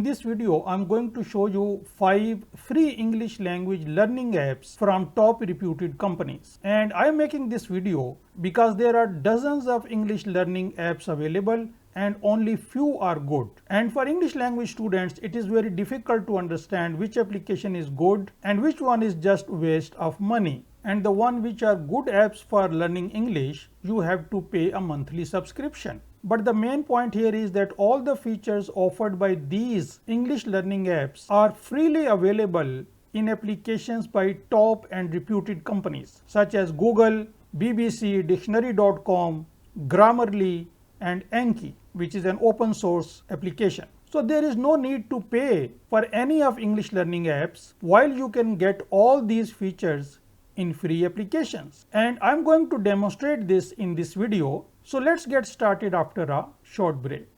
In this video, I'm going to show you 5 free English language learning apps from top reputed companies. And I'm making this video because there are dozens of English learning apps available and only few are good. And for English language students, it is very difficult to understand which application is good and which one is just waste of money. And the one which are good apps for learning English, you have to pay a monthly subscription. But the main point here is that all the features offered by these English learning apps are freely available in applications by top and reputed companies such as Google, BBC, Dictionary.com, Grammarly and Anki, which is an open source application. So there is no need to pay for any of English learning apps while you can get all these features in free applications. And I'm going to demonstrate this in this video. So let's get started after a short break.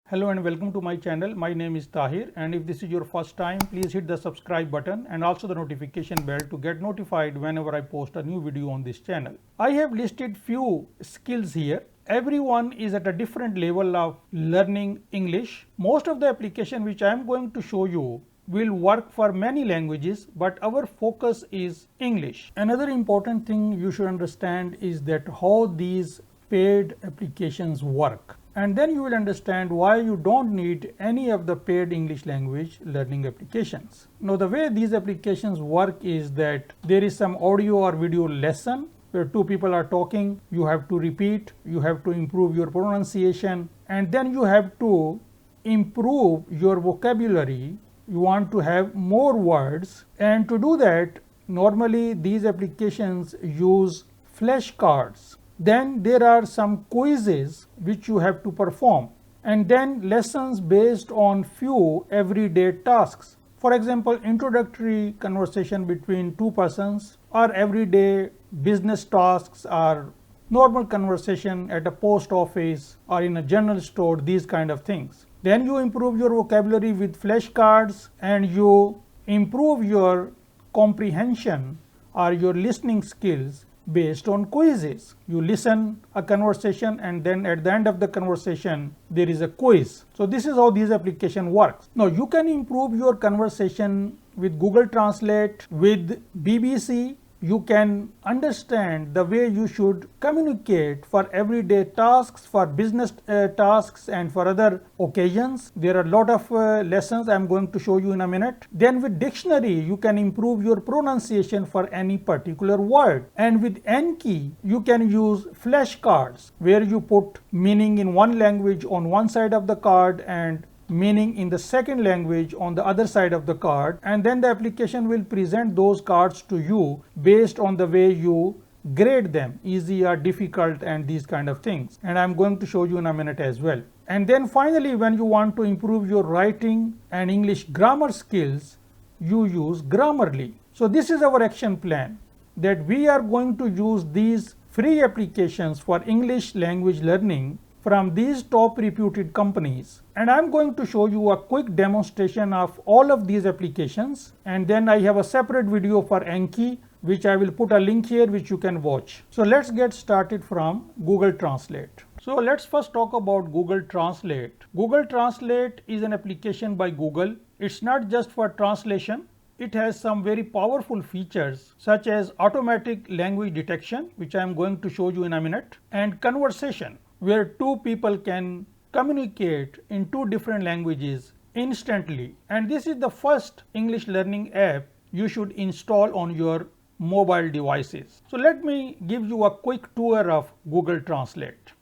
Hello and welcome to my channel. My name is Tahir, and if this is your first time, please hit the subscribe button and also the notification bell to get notified whenever I post a new video on this channel. I have listed few skills here. Everyone is at a different level of learning English. Most of the application which I am going to show you will work for many languages, but our focus is English. Another important thing you should understand is that how these paid applications work. And then you will understand why you don't need any of the paid English language learning applications. Now the way these applications work is that there is some audio or video lesson where two people are talking, you have to repeat, you have to improve your pronunciation, and then you have to improve your vocabulary. You want to have more words, and to do that, normally these applications use flashcards. Then there are some quizzes which you have to perform, and then lessons based on few everyday tasks. For example, introductory conversation between two persons, or everyday business tasks, or normal conversation at a post office or in a general store, these kind of things. Then you improve your vocabulary with flashcards, and you improve your comprehension or your listening skills based on quizzes. You listen a conversation, and then at the end of the conversation there is a quiz. So this is how this application works. Now you can improve your conversation with Google Translate, with BBC. You can understand the way you should communicate for everyday tasks, for business tasks, and for other occasions. There are a lot of lessons I'm going to show you in a minute. Then with Dictionary, you can improve your pronunciation for any particular word. And with Anki, you can use flashcards where you put meaning in one language on one side of the card and meaning in the second language on the other side of the card, and then the application will present those cards to you based on the way you grade them, easy or difficult, and these kind of things. And I'm going to show you in a minute as well. And then finally, when you want to improve your writing and English grammar skills, you use Grammarly. So this is our action plan, that we are going to use these free applications for English language learning from these top reputed companies, and I'm going to show you a quick demonstration of all of these applications, and then I have a separate video for Anki which I will put a link here which you can watch. So let's get started from Google Translate. So let's first talk about Google Translate. Google Translate is an application by Google. It's not just for translation. It has some very powerful features such as automatic language detection, which I am going to show you in a minute, and conversation, where two people can communicate in two different languages instantly. And this is the first English learning app you should install on your mobile devices. So let me give you a quick tour of Google Translate.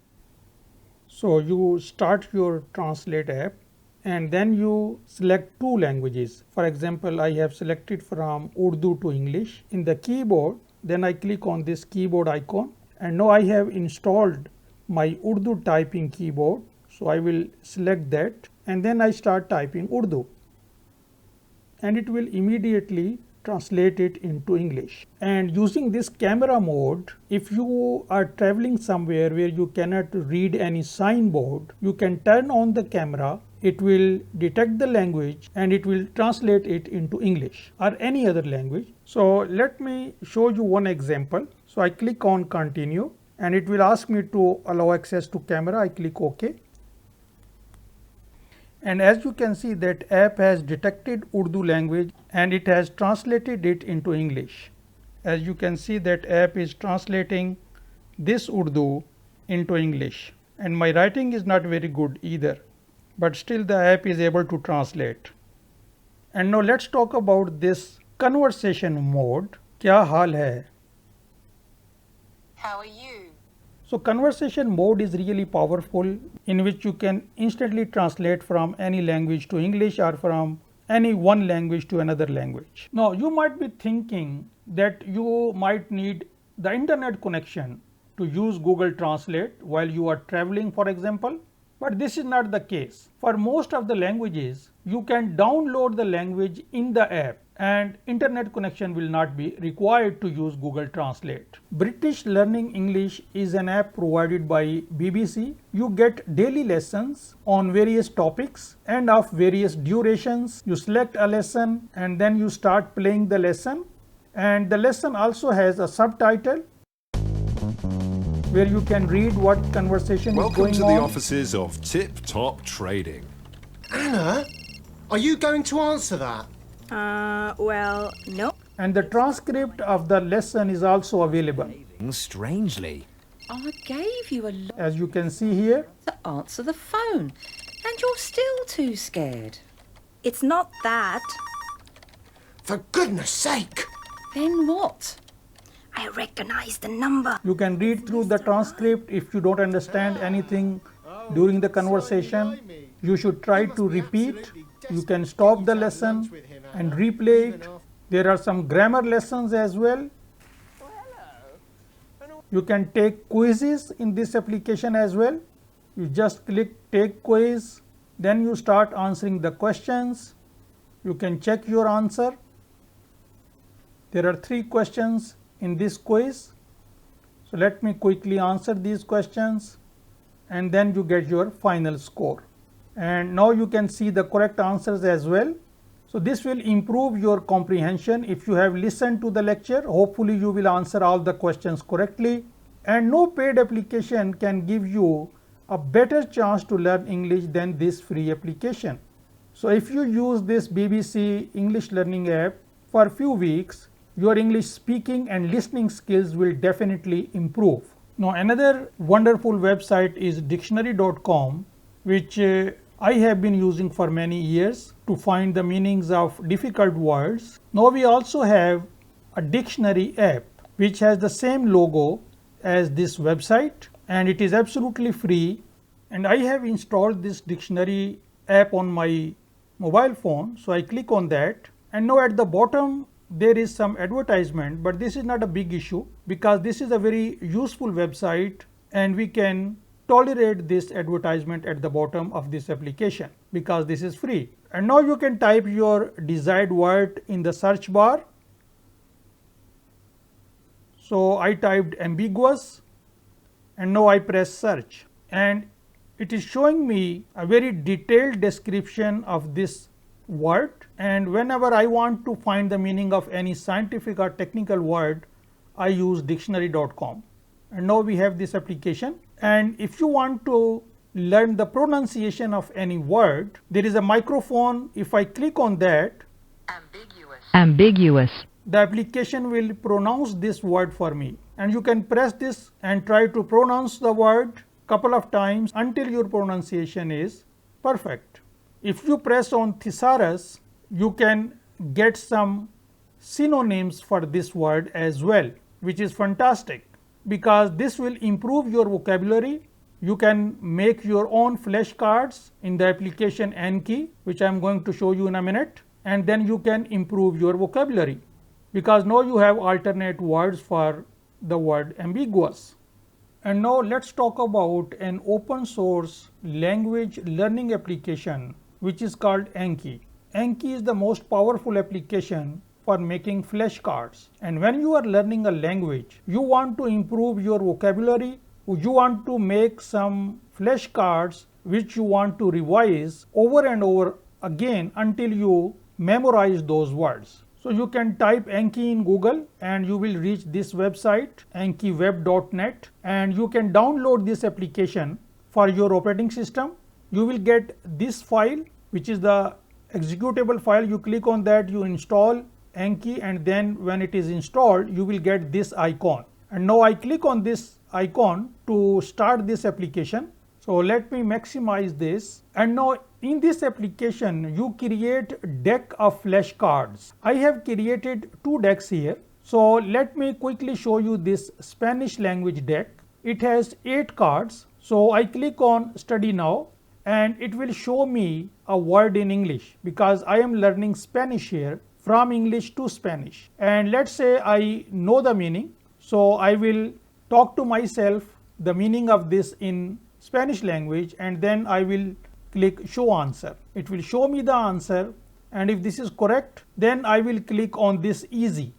So you start your Translate app, and then you select two languages. For example, I have selected from Urdu to English. In the keyboard, then I click on this keyboard icon, and now I have installed my Urdu typing keyboard. So I will select that, and then I start typing Urdu, and it will immediately translate it into English. And using this camera mode, if you are traveling somewhere where you cannot read any signboard, you can turn on the camera, it will detect the language and it will translate it into English or any other language. So let me show you one example. So So I click on continue and it will ask me to allow access to camera. I click OK. And as you can see, that app has detected Urdu language and it has translated it into English. As you can see, that app is translating this Urdu into English, and my writing is not very good either, but still the app is able to translate. And now let's talk about this conversation mode. क्या हाल है? How are you? So conversation mode is really powerful, in which you can instantly translate from any language to English or from any one language to another language. Now you might be thinking that you might need the internet connection to use Google Translate while you are traveling, for example, but this is not the case. For most of the languages, you can download the language in the app and internet connection will not be required to use Google Translate. British Learning English is an app provided by BBC. You get daily lessons on various topics and of various durations. You select a lesson and then you start playing the lesson, and the lesson also has a subtitle where you can read what conversation is going on. Welcome to the offices of Tip Top Trading. Anna, are you going to answer that? Well, no. And the transcript of the lesson is also available. Strangely. I gave you a lot As you can see here, to answer the phone, and you're still too scared. It's not that. For goodness sake! Then what? I recognize the number. you can read through the transcript. If you don't understand anything during the conversation, you should try to repeat. You can stop the lesson and replay it. There are some grammar lessons as well. You can take quizzes in this application as well. You just click take quiz, then you start answering the questions. You can check your answer. There are 3 questions in this quiz. So let me quickly answer these questions and then you get your final score. And now you can see the correct answers as well. So this will improve your comprehension. If you have listened to the lecture, hopefully you will answer all the questions correctly. And no paid application can give you a better chance to learn English than this free application. So if you use this BBC English Learning app for a few weeks, your English speaking and listening skills will definitely improve. Now another wonderful website is dictionary.com, which I have been using for many years to find the meanings of difficult words. Now we also have a dictionary app which has the same logo as this website, and it is absolutely free, and I have installed this dictionary app on my mobile phone. So I click on that, and now at the bottom there is some advertisement, but this is not a big issue because this is a very useful website and we can tolerate this advertisement at the bottom of this application because this is free. And now you can type your desired word in the search bar. So I typed ambiguous and now I press search, and it is showing me a very detailed description of this word, and whenever I want to find the meaning of any scientific or technical word, I use dictionary.com. And now we have this application, and if you want to learn the pronunciation of any word, there is a microphone. If I click on that, ambiguous, the application will pronounce this word for me, and you can press this and try to pronounce the word couple of times until your pronunciation is perfect. If you press on thesaurus, you can get some synonyms for this word as well, which is fantastic because this will improve your vocabulary. You can make your own flashcards in the application Anki, which I am going to show you in a minute, and then you can improve your vocabulary because now you have alternate words for the word ambiguous. And now let's talk about an open source language learning application which is called Anki. Anki is the most powerful application for making flashcards, and when you are learning a language, you want to improve your vocabulary, you want to make some flashcards which you want to revise over and over again until you memorize those words. So you can type Anki in Google and you will reach this website ankiweb.net, and you can download this application for your operating system. You will get this file, which is the executable file. You click on that, you install Anki, and then when it is installed you will get this icon. And now I click on this icon to start this application. So let me maximize this, and now in this application you create deck of flashcards. I have created 2 decks here. So let me quickly show you this Spanish language deck. It has 8 cards. So I click on study now and it will show me a word in English because I am learning Spanish here, from English to Spanish. And let's say I know the meaning. So I will talk to myself the meaning of this in Spanish language, and then I will click show answer. It will show me the answer, and if this is correct then I will click on this easy,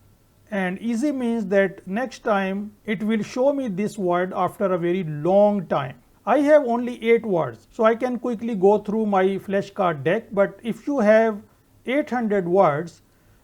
and easy means that next time it will show me this word after a very long time. I have only 8 words, so I can quickly go through my flashcard deck, but if you have 800 words,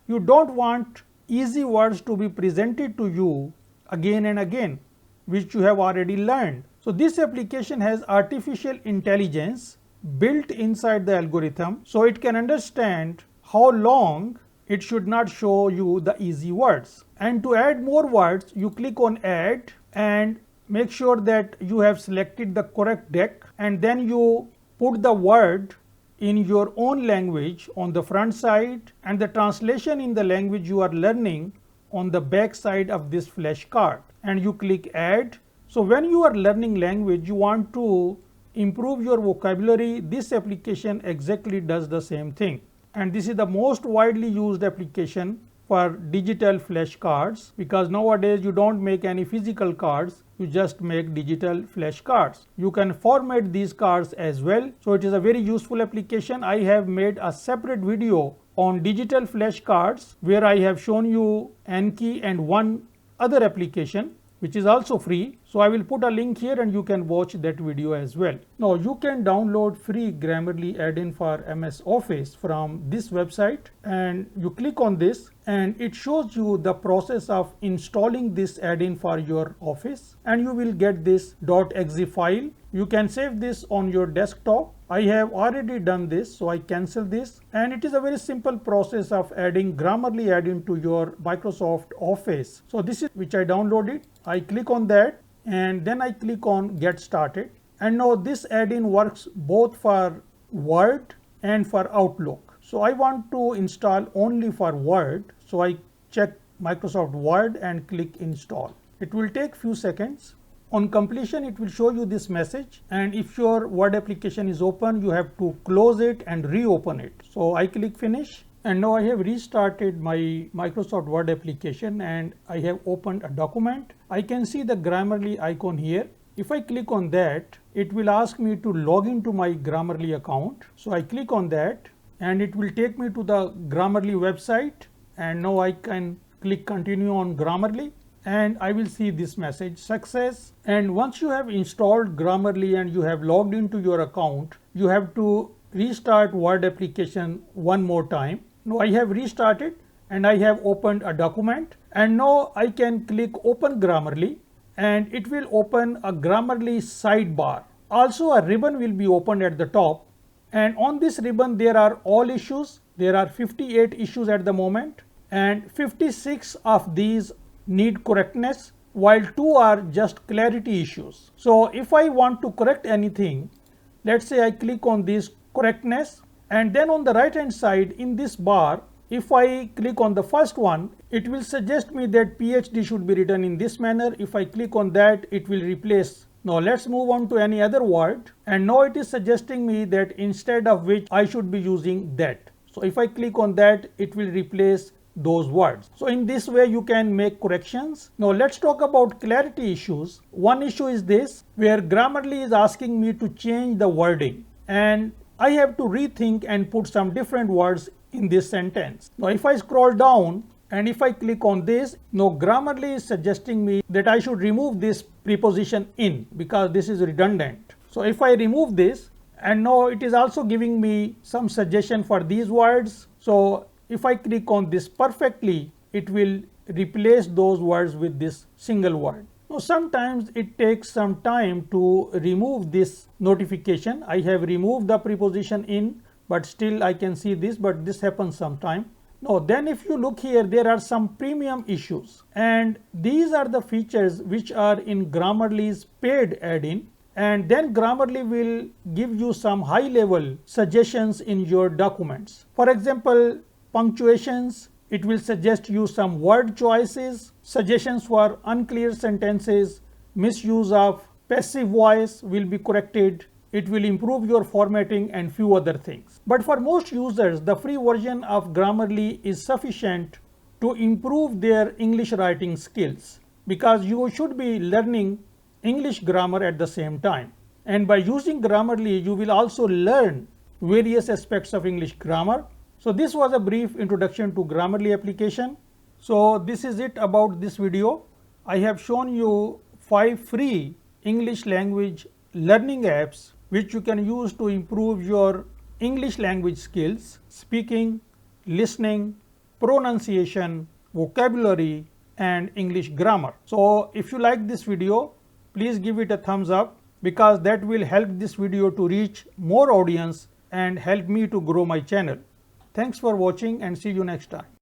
you don't want easy words to be presented to you again and again, which you have already learned. So this application has artificial intelligence built inside the algorithm, so it can understand how long it should not show you the easy words. And to add more words, you click on add and make sure that you have selected the correct deck, and then you put the word in your own language on the front side and the translation in the language you are learning on the back side of this flashcard, and you click add. So when you are learning language, you want to improve your vocabulary, this application exactly does the same thing. And this is the most widely used application for digital flashcards, because nowadays you don't make any physical cards, you just make digital flashcards. You can format these cards as well. So it is a very useful application. I have made a separate video on digital flashcards where I have shown you Anki and one other application which is also free. So I will put a link here and you can watch that video as well. Now you can download free Grammarly add-in for MS Office from this website, and you click on this and it shows you the process of installing this add-in for your Office, and you will get this .exe file. You can save this on your desktop. I have already done this, so I cancel this, and it is a very simple process of adding Grammarly add-in to your Microsoft Office. So this is which I downloaded. I click on that and then I click on get started, and now this add-in works both for Word and for Outlook. So I want to install only for Word, so I check Microsoft Word and click install. It will take few seconds. On completion it will show you this message, and if your Word application is open you have to close it and reopen it. So I click finish, and now I have restarted my Microsoft Word application and I have opened a document. I can see the Grammarly icon here. If I click on that, it will ask me to log into my Grammarly account. So I click on that and it will take me to the Grammarly website, and now I can click continue on Grammarly and I will see this message success. And once you have installed Grammarly and you have logged into your account, you have to restart Word application one more time. Now I have restarted and I have opened a document, and now I can click open Grammarly and it will open a Grammarly sidebar. Also a ribbon will be opened at the top, and on this ribbon there are all issues. There are 58 issues at the moment, and 56 of these need correctness, while 2 are just clarity issues. So if I want to correct anything, let's say I click on this correctness, and then on the right hand side in this bar, if I click on the first one, it will suggest me that PhD should be written in this manner. If I click on that, it will replace. Now let's move on to any other word, and now it is suggesting me that instead of which I should be using that. So if I click on that, it will replace those words. So in this way you can make corrections. Now let's talk about clarity issues. One issue is this, where Grammarly is asking me to change the wording, and I have to rethink and put some different words in this sentence. Now if I scroll down and if I click on this, now Grammarly is suggesting me that I should remove this preposition in because this is redundant. So if I remove this, and now it is also giving me some suggestion for these words. So if I click on this perfectly, it will replace those words with this single word. Now sometimes it takes some time to remove this notification. I have removed the preposition in, but still I can see this, but this happens sometime. Now then if you look here, there are some premium issues, and these are the features which are in Grammarly's paid add-in, and then Grammarly will give you some high level suggestions in your documents. For example, punctuations, it will suggest you some word choices, suggestions for unclear sentences, misuse of passive voice will be corrected, it will improve your formatting and few other things. But for most users, the free version of Grammarly is sufficient to improve their English writing skills, because you should be learning English grammar at the same time. And by using Grammarly, you will also learn various aspects of English grammar. So this was a brief introduction to Grammarly application. So this is it about this video. I have shown you 5 free English language learning apps which you can use to improve your English language skills, speaking, listening, pronunciation, vocabulary, and English grammar. So if you like this video, please give it a thumbs up, because that will help this video to reach more audience and help me to grow my channel. Thanks for watching and see you next time.